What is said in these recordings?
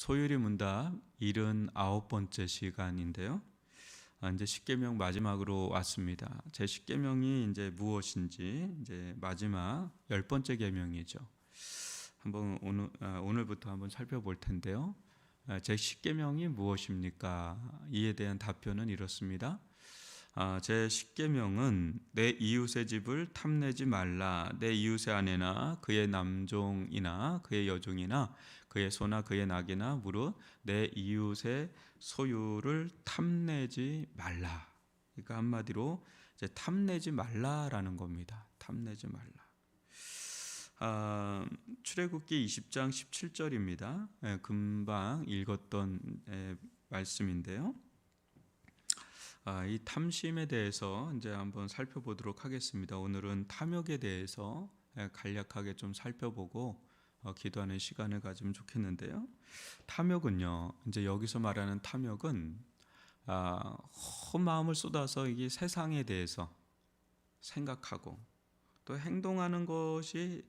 소율이 문답 79번째 시간인데요. 이제 십계명 마지막으로 왔습니다. 제 십계명이 이제 무엇인지 이제 마지막 10번째 계명이죠. 한번 오늘부터 한번 살펴볼 텐데요. 제 십계명이 무엇입니까? 이에 대한 답변은 이렇습니다. 제 십계명은 내 이웃의 집을 탐내지 말라. 내 이웃의 아내나 그의 남종이나 그의 여종이나 그의 소나 그의 낙이나 무릇 내 이웃의 소유를 탐내지 말라. 그러니까 한마디로 이제 탐내지 말라라는 겁니다. 탐내지 말라. 출애굽기 20장 17절입니다. 금방 읽었던 말씀인데요. 이 탐심에 대해서 이제 한번 살펴보도록 하겠습니다. 오늘은 탐욕에 대해서 간략하게 좀 살펴보고 기도하는 시간을 가지면 좋겠는데요. 탐욕은요, 이제 여기서 말하는 탐욕은 온 마음을 쏟아서 이게 세상에 대해서 생각하고 또 행동하는 것이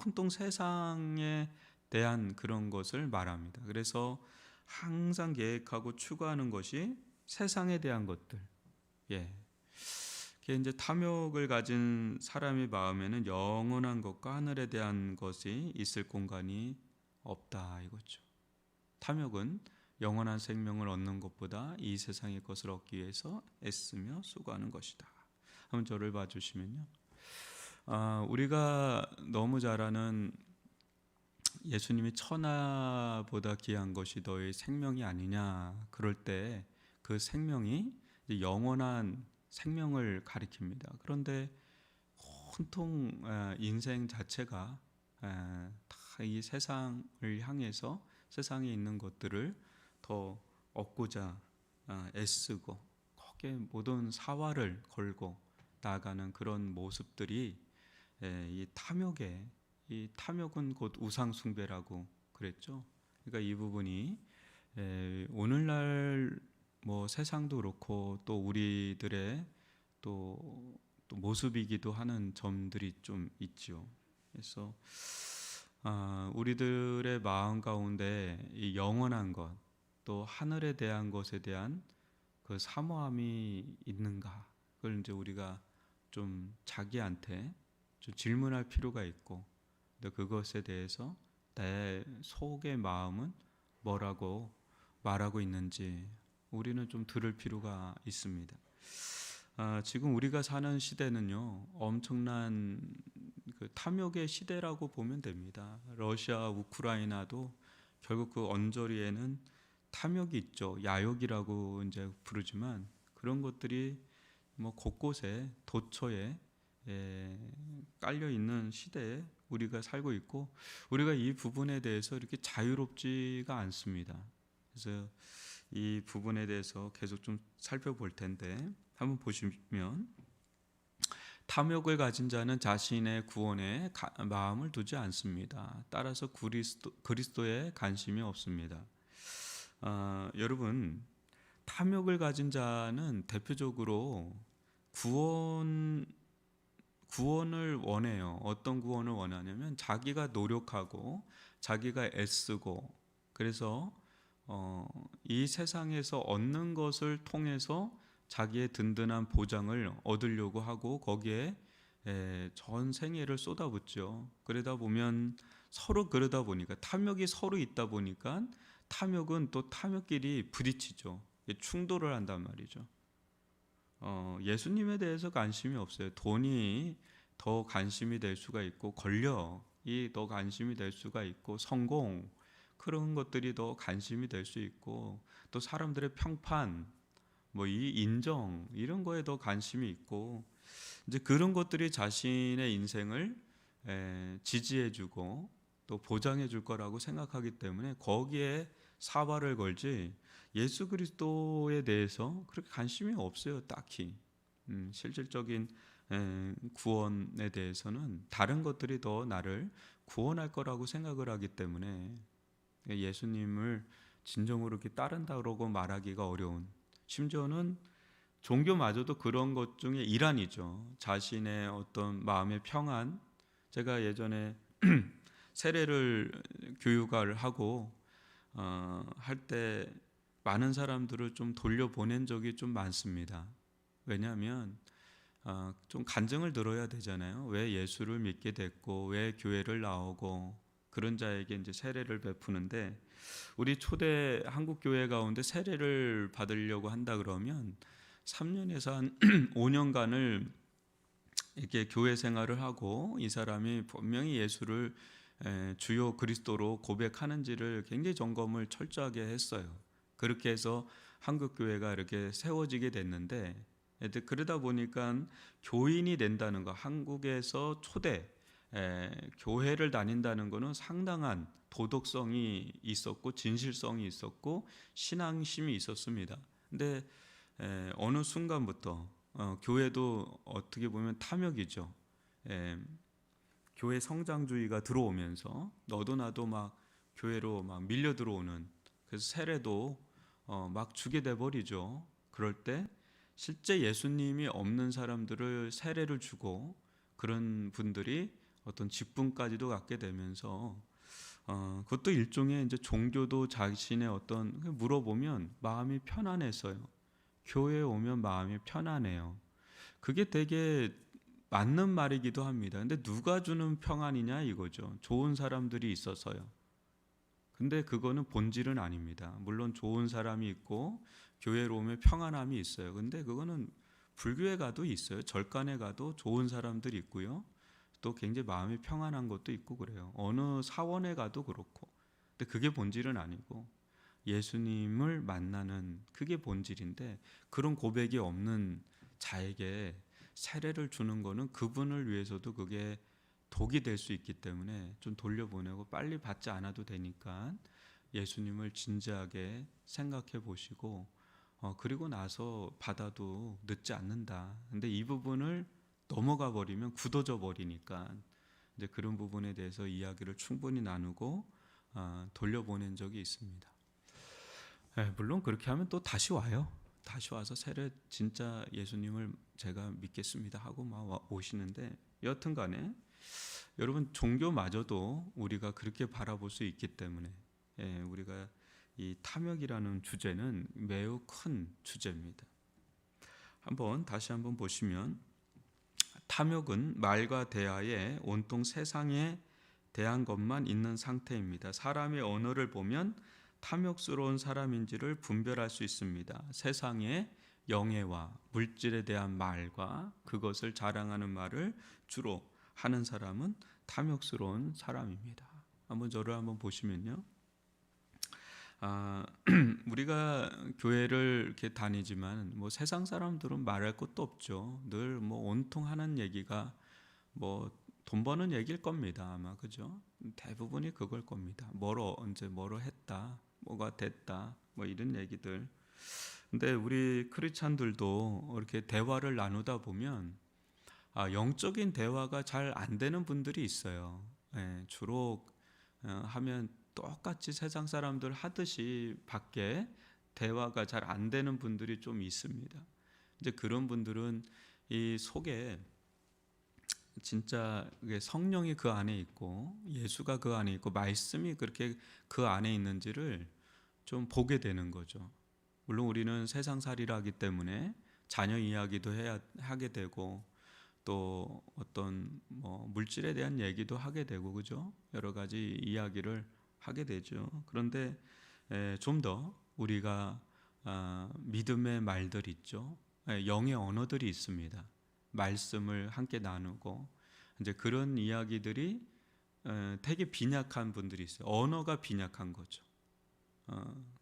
온통 세상에 대한 그런 것을 말합니다. 그래서 항상 계획하고 추구하는 것이 세상에 대한 것들. 그게 이제 탐욕을 가진 사람의 마음에는 영원한 것과 하늘에 대한 것이 있을 공간이 없다 이거죠. 탐욕은 영원한 생명을 얻는 것보다 이 세상의 것을 얻기 위해서 애쓰며 수고하는 것이다. 한번 저를 봐주시면요. 우리가 너무 잘 아는 예수님이 천하보다 귀한 것이 너의 생명이 아니냐. 그럴 때 그 생명이 영원한 생명을 가리킵니다. 그런데 온통 인생 자체가 다 이 세상을 향해서 세상에 있는 것들을 더 얻고자 애쓰고 거기에 모든 사활을 걸고 나아가는 그런 모습들이 이 탐욕은 곧 우상 숭배라고 그랬죠. 그러니까 이 부분이 오늘날 뭐 세상도 그렇고 또 우리들의 또 모습이기도 하는 점들이 좀 있죠. 그래서 우리들의 마음 가운데 이 영원한 것, 또 하늘에 대한 것에 대한 그 사모함이 있는가? 그걸 이제 우리가 좀 자기한테 좀 질문할 필요가 있고, 근데 그것에 대해서 내 속의 마음은 뭐라고 말하고 있는지 우리는 좀 들을 필요가 있습니다. 지금 우리가 사는 시대는요, 엄청난 그 탐욕의 시대라고 보면 됩니다. 러시아, 우크라이나도 결국 그 언저리에는 탐욕이 있죠. 야욕이라고 이제 부르지만 그런 것들이 뭐 곳곳에 도처에 깔려 있는 시대에 우리가 살고 있고, 우리가 이 부분에 대해서 이렇게 자유롭지가 않습니다. 그래서 이 부분에 대해서 계속 좀 살펴볼 텐데, 한번 보시면 탐욕을 가진 자는 자신의 구원에 마음을 두지 않습니다. 따라서 그리스도에 관심이 없습니다. 여러분, 탐욕을 가진 자는 대표적으로 구원을 원해요. 어떤 구원을 원하냐면 자기가 노력하고 자기가 애쓰고, 그래서 이 세상에서 얻는 것을 통해서 자기의 든든한 보장을 얻으려고 하고 거기에 전 생애를 쏟아붓죠. 그러다 보니까 탐욕이 서로 있다 보니까 탐욕은 또 탐욕끼리 부딪히죠. 충돌을 한단 말이죠. 예수님에 대해서 관심이 없어요. 돈이 더 관심이 될 수가 있고, 권력이 더 관심이 될 수가 있고, 성공, 그런 것들이 더 관심이 될 수 있고, 또 사람들의 평판, 뭐 이 인정, 이런 거에 더 관심이 있고, 이제 그런 것들이 자신의 인생을 지지해주고 또 보장해줄 거라고 생각하기 때문에 거기에 사활을 걸지, 예수 그리스도에 대해서 그렇게 관심이 없어요. 딱히 실질적인 구원에 대해서는 다른 것들이 더 나를 구원할 거라고 생각을 하기 때문에 예수님을 진정으로 이렇게 따른다고 말하기가 어려운, 심지어는 종교마저도 그런 것 중에 일환이죠. 자신의 어떤 마음의 평안. 제가 예전에 세례를 교육을 하고 할 때 많은 사람들을 좀 돌려보낸 적이 좀 많습니다. 왜냐하면 좀 간증을 들어야 되잖아요. 왜 예수를 믿게 됐고 왜 교회를 나오고 그런 자에게 이제 세례를 베푸는데, 우리 초대 한국 교회 가운데 세례를 받으려고 한다 그러면 3년에서 한 5년간을 이렇게 교회 생활을 하고 이 사람이 분명히 예수를 주요 그리스도로 고백하는지를 굉장히 점검을 철저하게 했어요. 그렇게 해서 한국 교회가 이렇게 세워지게 됐는데, 그러다 보니까 교인이 된다는 거, 한국에서 초대 교회를 다닌다는 것은 상당한 도덕성이 있었고 진실성이 있었고 신앙심이 있었습니다. 근데 어느 순간부터 교회도 어떻게 보면 탐욕이죠. 에, 교회 성장주의가 들어오면서 너도 나도 막 교회로 막 밀려 들어오는, 그래서 세례도 막 주게 돼 버리죠. 그럴 때 실제 예수님이 없는 사람들을 세례를 주고 그런 분들이 어떤 직분까지도 갖게 되면서 그것도 일종의 이제 종교도 자신의 어떤, 물어보면 마음이 편안해서요. 교회에 오면 마음이 편안해요. 그게 되게 맞는 말이기도 합니다. 근데 누가 주는 평안이냐 이거죠. 좋은 사람들이 있어서요. 근데 그거는 본질은 아닙니다. 물론 좋은 사람이 있고 교회로 오면 평안함이 있어요. 근데 그거는 불교에 가도 있어요. 절간에 가도 좋은 사람들이 있고요. 또 굉장히 마음이 평안한 것도 있고 그래요. 어느 사원에 가도 그렇고. 근데 그게 본질은 아니고 예수님을 만나는 그게 본질인데, 그런 고백이 없는 자에게 세례를 주는 거는 그분을 위해서도 그게 독이 될 수 있기 때문에 좀 돌려보내고 빨리 받지 않아도 되니까 예수님을 진지하게 생각해 보시고 그리고 나서 받아도 늦지 않는다. 근데 이 부분을 넘어가 버리면 굳어져 버리니까 이제 그런 부분에 대해서 이야기를 충분히 나누고 돌려보낸 적이 있습니다. 물론 그렇게 하면 또 다시 와요. 다시 와서 세례 진짜 예수님을 제가 믿겠습니다 하고 막 오시는데, 여튼간에 여러분 종교마저도 우리가 그렇게 바라볼 수 있기 때문에 우리가 이 탐욕이라는 주제는 매우 큰 주제입니다. 다시 한번 보시면, 탐욕은 말과 대화에 온통 세상에 대한 것만 있는 상태입니다. 사람의 언어를 보면 탐욕스러운 사람인지를 분별할 수 있습니다. 세상의 영예와 물질에 대한 말과 그것을 자랑하는 말을 주로 하는 사람은 탐욕스러운 사람입니다. 저를 한번 보시면요. 우리가 교회를 이렇게 다니지만 뭐 세상 사람들은 말할 것도 없죠. 늘 뭐 온통 하는 얘기가 뭐 돈 버는 얘기일 겁니다. 아마 그죠? 대부분이 그걸 겁니다. 언제 뭐로 했다, 뭐가 됐다, 뭐 이런 얘기들. 근데 우리 크리스찬들도 이렇게 대화를 나누다 보면 영적인 대화가 잘 안 되는 분들이 있어요. 주로 하면 똑같이 세상 사람들 하듯이 밖에 대화가 잘 안 되는 분들이 좀 있습니다. 이제 그런 분들은 이 속에 진짜 성령이 그 안에 있고 예수가 그 안에 있고 말씀이 그렇게 그 안에 있는지를 좀 보게 되는 거죠. 물론 우리는 세상살이라 하기 때문에 자녀 이야기도 하게 되고 또 어떤 뭐 물질에 대한 얘기도 하게 되고 그죠? 여러 가지 이야기를 하게 되죠. 그런데 좀 더 우리가 믿음의 말들 있죠. 영의 언어들이 있습니다. 말씀을 함께 나누고 이제 그런 이야기들이 되게 빈약한 분들이 있어요. 언어가 빈약한 거죠.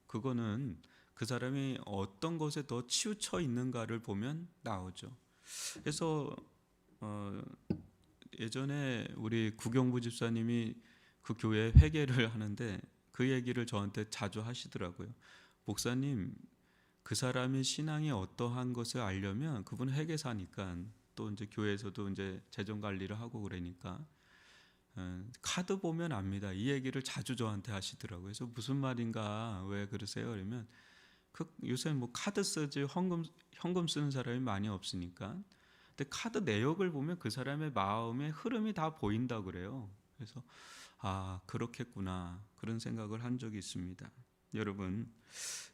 그거는 그 사람이 어떤 것에 더 치우쳐 있는가를 보면 나오죠. 그래서 예전에 우리 구경부 집사님이 그 교회 회개를 하는데 그 얘기를 저한테 자주 하시더라고요. 목사님, 그 사람의 신앙이 어떠한 것을 알려면 그분 회계사니까 또 이제 교회에서도 이제 재정 관리를 하고 그러니까 카드 보면 압니다. 이 얘기를 자주 저한테 하시더라고요. 그래서 무슨 말인가, 왜 그러세요? 그러면 요새 뭐 카드 쓰지 현금 쓰는 사람이 많이 없으니까. 근데 카드 내역을 보면 그 사람의 마음의 흐름이 다 보인다 그래요. 그래서 그렇겠구나 그런 생각을 한 적이 있습니다. 여러분,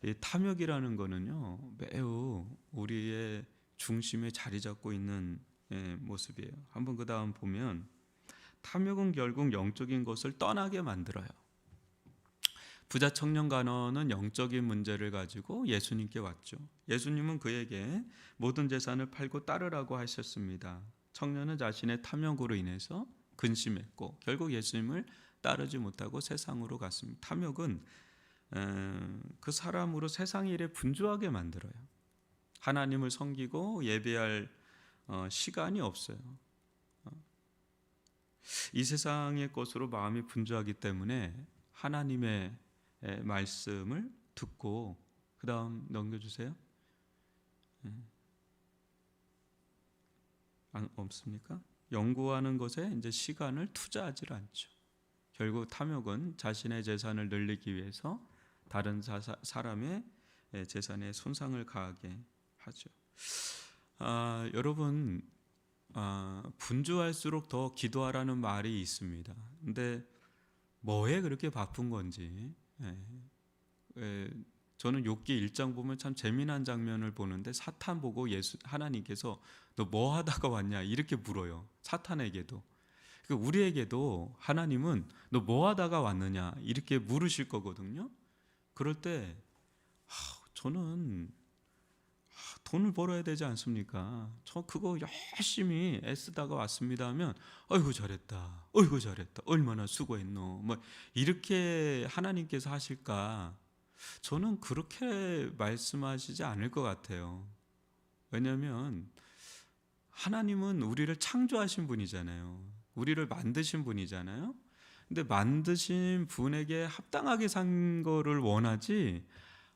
이 탐욕이라는 거는요, 매우 우리의 중심에 자리 잡고 있는 모습이에요. 한번 그 다음 보면 탐욕은 결국 영적인 것을 떠나게 만들어요. 부자 청년 간원은 영적인 문제를 가지고 예수님께 왔죠. 예수님은 그에게 모든 재산을 팔고 따르라고 하셨습니다. 청년은 자신의 탐욕으로 인해서 근심했고 결국 예수님을 따르지 못하고 세상으로 갔습니다. 탐욕은 그 사람으로 세상 일에 분주하게 만들어요. 하나님을 섬기고 예배할 시간이 없어요. 이 세상의 것으로 마음이 분주하기 때문에 하나님의 말씀을 듣고 그 다음 넘겨주세요. 없습니까? 연구하는 것에 이제 시간을 투자하지 않죠. 결국 탐욕은 자신의 재산을 늘리기 위해서 다른 사람의 재산에 손상을 가하게 하죠. 여러분, 분주할수록 더 기도하라는 말이 있습니다. 근데 뭐에 그렇게 바쁜 건지, 저는 욥기 1장 보면 참 재미난 장면을 보는데 사탄 보고 하나님께서 너 뭐 하다가 왔냐 이렇게 물어요. 사탄에게도. 우리에게도 하나님은 너 뭐 하다가 왔느냐 이렇게 물으실 거거든요. 그럴 때 저는 돈을 벌어야 되지 않습니까? 저 그거 열심히 애쓰다가 왔습니다 하면 어이구 잘했다, 어이구 잘했다, 얼마나 수고했노, 뭐 이렇게 하나님께서 하실까? 저는 그렇게 말씀하시지 않을 것 같아요. 왜냐하면 하나님은 우리를 창조하신 분이잖아요. 우리를 만드신 분이잖아요. 근데 만드신 분에게 합당하게 산 거를 원하지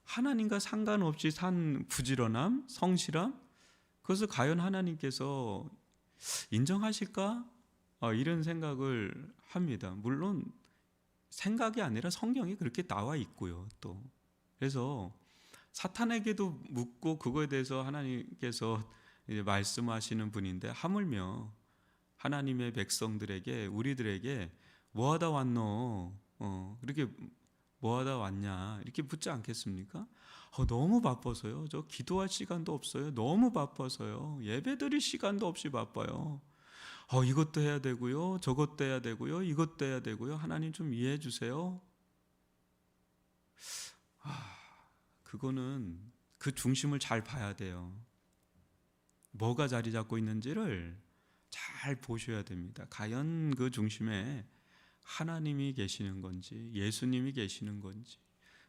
하나님과 상관없이 산 부지런함, 성실함, 그것을 과연 하나님께서 인정하실까? 이런 생각을 합니다. 물론 생각이 아니라 성경이 그렇게 나와 있고요. 또 그래서 사탄에게도 묻고 그거에 대해서 하나님께서 이제 말씀하시는 분인데 하물며 하나님의 백성들에게 우리들에게 뭐하다 왔노? 그렇게 뭐하다 왔냐 이렇게 묻지 않겠습니까? 너무 바빠서요. 저 기도할 시간도 없어요. 너무 바빠서요. 예배드릴 시간도 없이 바빠요. 이것도 해야 되고요. 저것도 해야 되고요. 이것도 해야 되고요. 하나님 좀 이해해 주세요. 그거는 그 중심을 잘 봐야 돼요. 뭐가 자리 잡고 있는지를 잘 보셔야 됩니다. 과연 그 중심에 하나님이 계시는 건지, 예수님이 계시는 건지,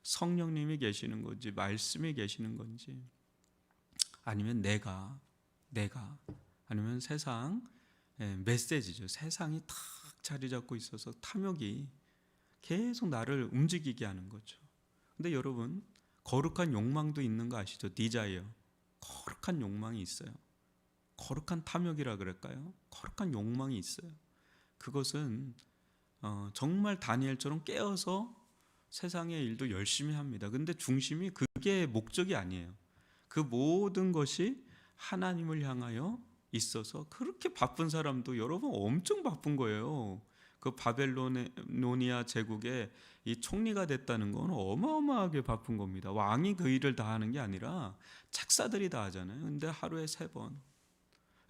성령님이 계시는 건지, 말씀이 계시는 건지, 아니면 내가 아니면 세상 메시지죠. 세상이 탁 자리 잡고 있어서 탐욕이 계속 나를 움직이게 하는 거죠. 근데 여러분, 거룩한 욕망도 있는 거 아시죠? 디자이어. 거룩한 욕망이 있어요. 거룩한 탐욕이라 그럴까요? 거룩한 욕망이 있어요. 그것은 정말 다니엘처럼 깨어서 세상의 일도 열심히 합니다. 근데 중심이 그게 목적이 아니에요. 그 모든 것이 하나님을 향하여 있어서 그렇게 바쁜 사람도 여러분 엄청 바쁜 거예요. 그 바벨로니아 제국의 이 총리가 됐다는 건 어마어마하게 바쁜 겁니다. 왕이 그 일을 다 하는 게 아니라 책사들이 다 하잖아요. 근데 하루에 3번.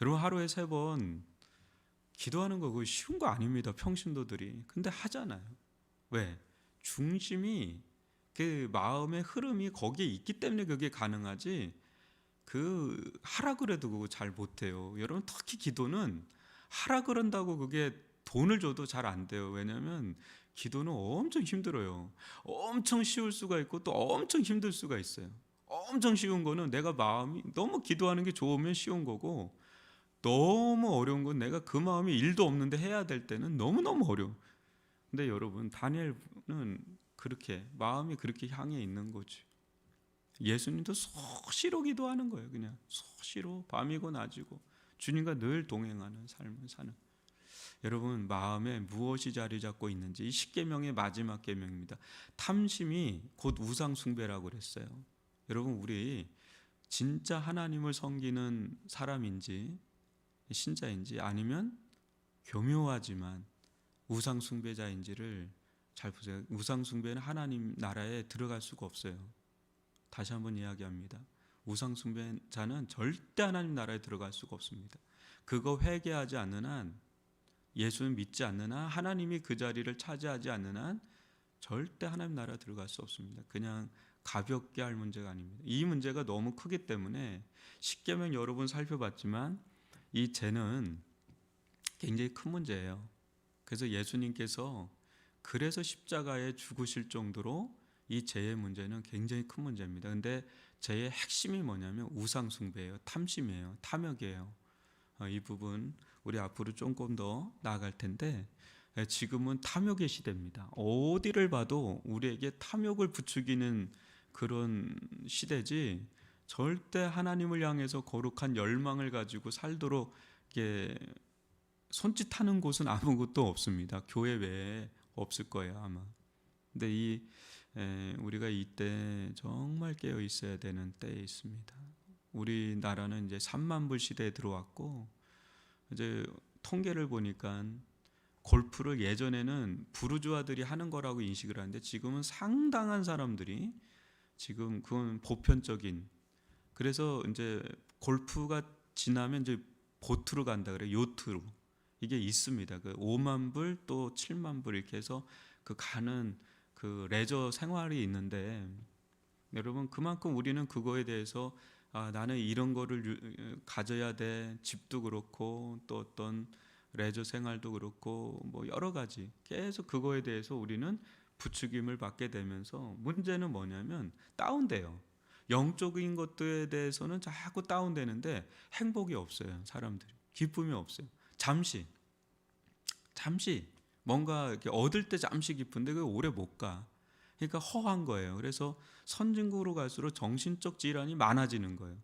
여러분 하루에 3번 기도하는 거 그거 쉬운 거 아닙니다. 평신도들이. 근데 하잖아요. 왜? 중심이 그 마음의 흐름이 거기에 있기 때문에 그게 가능하지. 그 하라 그래도 그거 잘 못해요. 여러분 특히 기도는 하라 그런다고 그게 돈을 줘도 잘 안 돼요. 왜냐하면 기도는 엄청 힘들어요. 엄청 쉬울 수가 있고 또 엄청 힘들 수가 있어요. 엄청 쉬운 거는 내가 마음이 너무 기도하는 게 좋으면 쉬운 거고 너무 어려운 건 내가 그 마음이 1도 없는데 해야 될 때는 너무너무 어려워. 근데 여러분 다니엘은 그렇게 마음이 그렇게 향해 있는 거지. 예수님도 수시로 기도하는 거예요. 그냥 수시로 밤이고 낮이고 주님과 늘 동행하는 삶을 사는. 여러분 마음에 무엇이 자리 잡고 있는지 이 10계명의 마지막 계명입니다. 탐심이 곧 우상 숭배라고 그랬어요. 여러분 우리 진짜 하나님을 섬기는 사람인지 신자인지 아니면 교묘하지만 우상 숭배자인지를 잘 보세요. 우상 숭배는 하나님 나라에 들어갈 수가 없어요. 다시 한번 이야기합니다. 우상 숭배자는 절대 하나님 나라에 들어갈 수가 없습니다. 그거 회개하지 않는 한, 예수를 믿지 않는 한, 하나님이 그 자리를 차지하지 않는 한 절대 하나님 나라에 들어갈 수 없습니다. 그냥 가볍게 할 문제가 아닙니다. 이 문제가 너무 크기 때문에 십계명 여러 번 살펴봤지만 이 죄는 굉장히 큰 문제예요. 그래서 예수님께서 그래서 십자가에 죽으실 정도로 이 죄의 문제는 굉장히 큰 문제입니다. 근데 죄의 핵심이 뭐냐면 우상 숭배예요. 탐심이에요. 탐욕이에요. 이 부분 우리 앞으로 조금 더 나아갈 텐데, 지금은 탐욕의 시대입니다. 어디를 봐도 우리에게 탐욕을 부추기는 그런 시대지, 절대 하나님을 향해서 거룩한 열망을 가지고 살도록 이게 손짓하는 곳은 아무것도 없습니다. 교회 외에 없을 거예요, 아마. 근데 우리가 이때 정말 깨어 있어야 되는 때에 있습니다. 우리나라는 이제 3만 불 시대에 들어왔고, 이제 통계를 보니까 골프를 예전에는 부르주아들이 하는 거라고 인식을 하는데 지금은 상당한 사람들이, 지금 그건 보편적인, 그래서 이제 골프가 지나면 이제 보트로 간다 그래요. 요트로. 이게 있습니다. 그 5만 불 또 7만 불 이렇게 해서 그 가는 그 레저 생활이 있는데, 여러분 그만큼 우리는 그거에 대해서 나는 이런 거를 가져야 돼. 집도 그렇고 또 어떤 레저 생활도 그렇고 뭐 여러 가지 계속 그거에 대해서 우리는 부추김을 받게 되면서, 문제는 뭐냐면 다운돼요. 영적인 것들에 대해서는 자꾸 다운되는데 행복이 없어요. 사람들이 기쁨이 없어요. 잠시 뭔가 이렇게 얻을 때 잠시 기쁜데 그게 오래 못 가. 그러니까 허한 거예요. 그래서 선진국으로 갈수록 정신적 질환이 많아지는 거예요.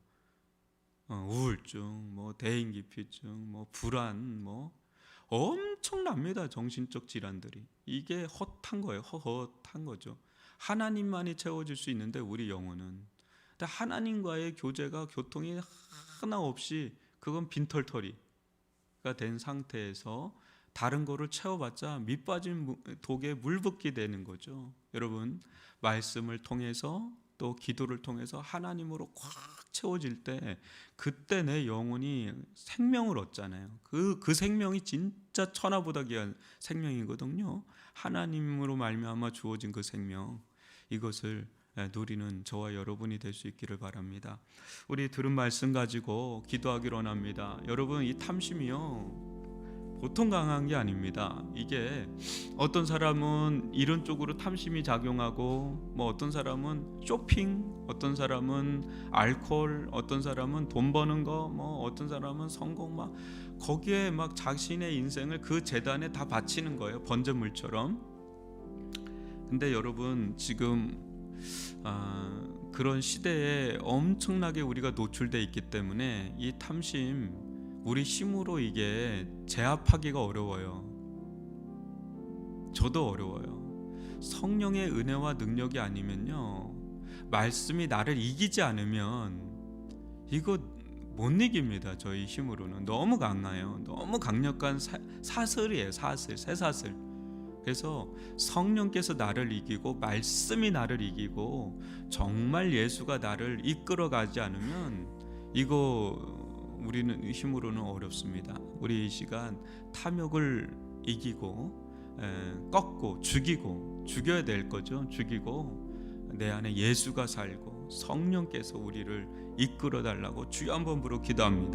우울증, 뭐 대인기피증, 뭐 불안, 뭐 엄청납니다. 정신적 질환들이. 이게 헛한 거예요. 헛한 거죠. 하나님만이 채워줄 수 있는데 우리 영혼은, 근데 하나님과의 교통이 하나 없이 그건 빈털터리가 된 상태에서 다른 거를 채워봤자 밑빠진 독에 물 붓게 되는 거죠. 여러분, 말씀을 통해서 또 기도를 통해서 하나님으로 꽉 채워질 때, 그때 내 영혼이 생명을 얻잖아요. 그 생명이 진짜 천하보다 귀한 생명이거든요. 하나님으로 말미암아 주어진 그 생명, 이것을 누리는 저와 여러분이 될 수 있기를 바랍니다. 우리 들은 말씀 가지고 기도하기를 원합니다. 여러분, 이 탐심이요 보통 강한 게 아닙니다. 이게 어떤 사람은 이런 쪽으로 탐심이 작용하고, 뭐 어떤 사람은 쇼핑, 어떤 사람은 알코올, 어떤 사람은 돈 버는 거, 뭐 어떤 사람은 성공, 막 거기에 막 자신의 인생을 그 재단에 다 바치는 거예요. 번제물처럼. 근데 여러분, 지금 그런 시대에 엄청나게 우리가 노출되어 있기 때문에 이 탐심, 우리 힘으로 이게 제압하기가 어려워요. 저도 어려워요. 성령의 은혜와 능력이 아니면요, 말씀이 나를 이기지 않으면 이거 못 이깁니다. 저희 힘으로는 너무 강해요. 너무 강력한 사슬이에요. 쇠사슬. 그래서 성령께서 나를 이기고 말씀이 나를 이기고 정말 예수가 나를 이끌어가지 않으면 이거 우리는 힘으로는 어렵습니다. 우리 이 시간 탐욕을 이기고 꺾고 죽여야 될 거죠. 죽이고 내 안에 예수가 살고 성령께서 우리를 이끌어 달라고 주여 한번 부르고 기도합니다.